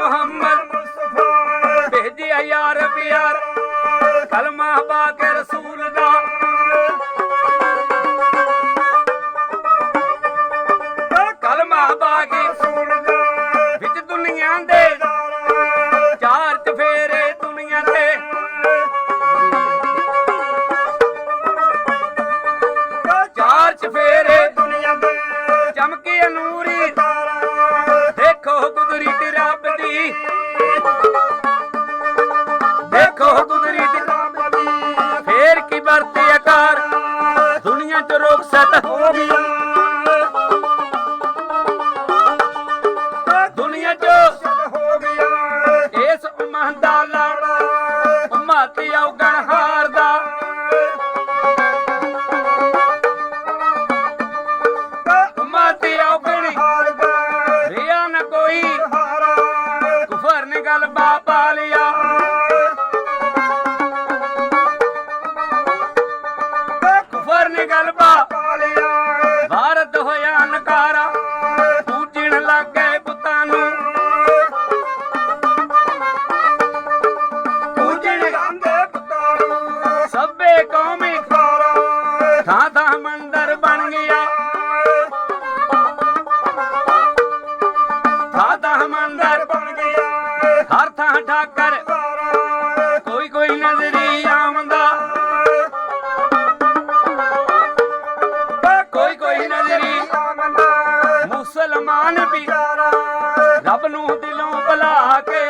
ਮੁਹੰਮਦ ਭੇਜਿਆ ਯਾਰ ਪਿਆਰ ਕਲਮਾ ਪਾ ਕੇ ਰਸੂਲ ਦਾ ਕਲਮਾ ਪਾ ਕੇ ਵਿੱਚ ਦੁਨੀਆ ਦੇ ਚਾਰ ਚਫੇਰੇ ਦੁਨੀਆ ਤੇ ਚਾਰ ਚਫੇਰੇ ਚਮਕੇ ਨੂਰੀ ਦੇਖੋ ਕੁਦਰਤ ਰੱਬ ਦੀ ਦੇਖੋ ਕੁਦਰਤ ਰੱਬ ਦੀ ਫੇਰ ਕੀ ਵਰਤੇ ਆਕਾਰ ਦੁਨੀਆ ਚ ਰੋਗ ਸਤ ਹੋ ਗਿਆ ਦੁਨੀਆ ਚ ਹੋ ਗਿਆ ਇਸ ਉਮਾ ਦਾ ਲਾੜਾ ਉਮਾ ਤੇ ਔਗਣ ਹਾਰਦਾ ਉਮਾ ਤੇ ਔਗਣ ਹਾਰਦਾ ਰਿਆ ਨਾ ਕੋਈ ਕੁਫਰ ਨੇ ਗੱਲ ਬਾਪਾ ਲਿਆ ਕੁਫਰ ਨੇ ਗੱਲ ਬਾਪਾ ਲਿਆ ਭਾਰਤ ਹੋਇਆ ਨਕਾਰਾ ਪੂਜਣ ਲੱਗ ਗਏ ਪੁੱਤਾਂ ਨੂੰ ਪੂਜਣ ਲੱਗੇ ਪੁੱਤਾਂ ਨੂੰ ਸਭੇ ਕੌਮੀ ਖਾਰਾ ਥਾਂ ਥਾਂ ਮੰਦਰ ਬਣ ਗਿਆ ਥਾਂ ਥਾਂ ਮੰਦਰ ਬਣ ਗਿਆ ਹਰ ਥਾਂ ਠਾਕਰ ਕੋਈ ਕੋਈ ਨਜ਼ਰੀ ਆਉਂਦਾ ਕੋਈ ਕੋਈ ਨਜ਼ਰੀ ਆਉਂਦਾ ਮੁਸਲਮਾਨ ਵੀ ਰੱਬ ਨੂੰ ਦਿਲੋਂ ਭੁਲਾ ਕੇ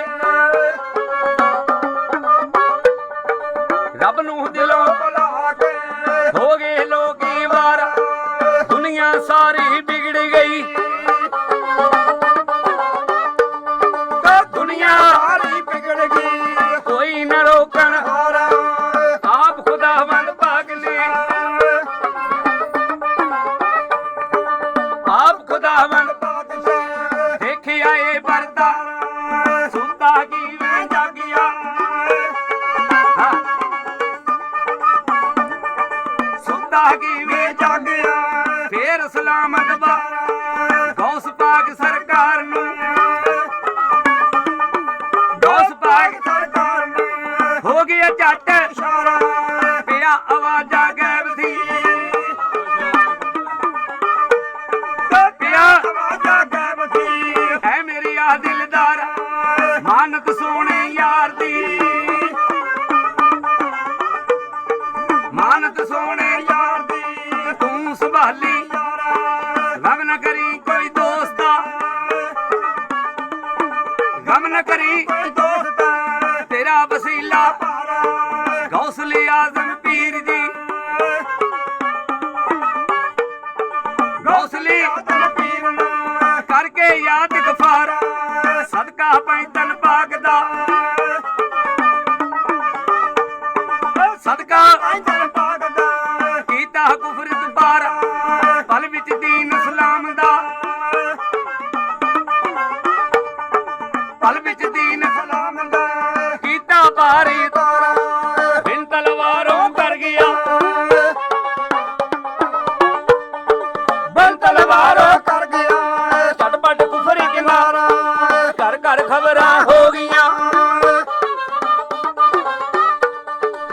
ਰੱਬ ਨੂੰ ਦਿਲੋਂ ਭੁਲਾ ਕੇ ਹੋ ਗਏ ਲੋਕੀ ਵਾਰ ਦੁਨੀਆ ਸਾਰੀ ਵਿਗੜ ਗਈ ਦੁਨੀਆ ਸਾਰੀ ਵਿਗੜ ਗਈ ਕੋਈ ਨਾ ਰੋਕਣ ਹਾਰਾ ਆਪ ਖੁਦਾਵੰਦ ਪਾਕ ਨੇ ਆਪ ਖੁਦਾਵੰਦ ਪਾਕ ਨੇ ਦੇਖਿਆ ਇਹ ਵਰਤਾ ਸੁਣਦਾ ਕਿਵੇਂ ਜਾਗਿਆ ਸੁਣਦਾ ਕਿਵੇਂ ਜਾਗਿਆ ਫੇਰ ਸਲਾਮਤ ਬਾਰਾ ਗੌਸ ਪਾਕ ਸਰਕਾਰ ਨੂੰ ਗੌਸ ਪਾਕ ਸਰਕਾਰ ਨੂੰ ਹੋ ਗਿਆ ਝੱਟ ਇਸ਼ਾਰਾ ਪਿਆ ਆਵਾਜ਼ਾਂ ਗਾਇਬ ਸੀ ਪਿਆ ਆਵਾਜ਼ਾਂ ਗਾਇਬ ਸੀ ਐ ਮੇਰੀ ਆ ਦਿਲਦਾਰ ਮਾਨਤ ਸੋਹਣੇ ਯਾਰ ਦੀ ਮਾਨਤ ਸੋਹਣੇ ਯਾਰ ਦੀ ਤੂੰ ਸੰਭਾਲੀ ਗਮ ਨਾ ਕਰੀ ਕੋਈ ਦੋਸਤਾ ਗਮ ਨਾ ਕਰੀ ਕੋਈ ਦੋਸਤਾ ਤੇਰਾ ਵਸੀਲਾ ਗੌਸਲੇ ਆਜ਼ਮ ਪੀਰ ਦੀ ਗੌਸਲੇ ਆਜ਼ਮ ਪੀਰ ਨਾ ਕਰਕੇ ਯਾਦ ਗਫਾਰ ਸਦਕਾ ਪੈਂਤਨ ਪਾਕ ਦਾ ਸਦਕਾ ਪੈਂਤਨ ਪਾਕ ਦਾ ਕੀਤਾ ਕੁਫਰ ਦੁਬਾਰਾ ਪਲ ਵਿੱਚ ਦੀਨ ਇਸਲਾਮ ਦਾ ਪਲ ਵਿੱਚ ਦੀਨ ਇਸਲਾਮ ਦਾ ਕੀਤਾ ਭਾਰੀ ਤੋਰਾ ਬਿਨ ਤਲਵਾਰੋਂ ਕਰ ਗਿਆ ਬਿਨ ਤਲਵਾਰੋਂ ਕਰ ਗਿਆ ਝਟਪਟ ਕੁਫਰੀ ਕਿਨਾਰਾ ਘਰ ਘਰ ਖਬਰਾਂ ਹੋ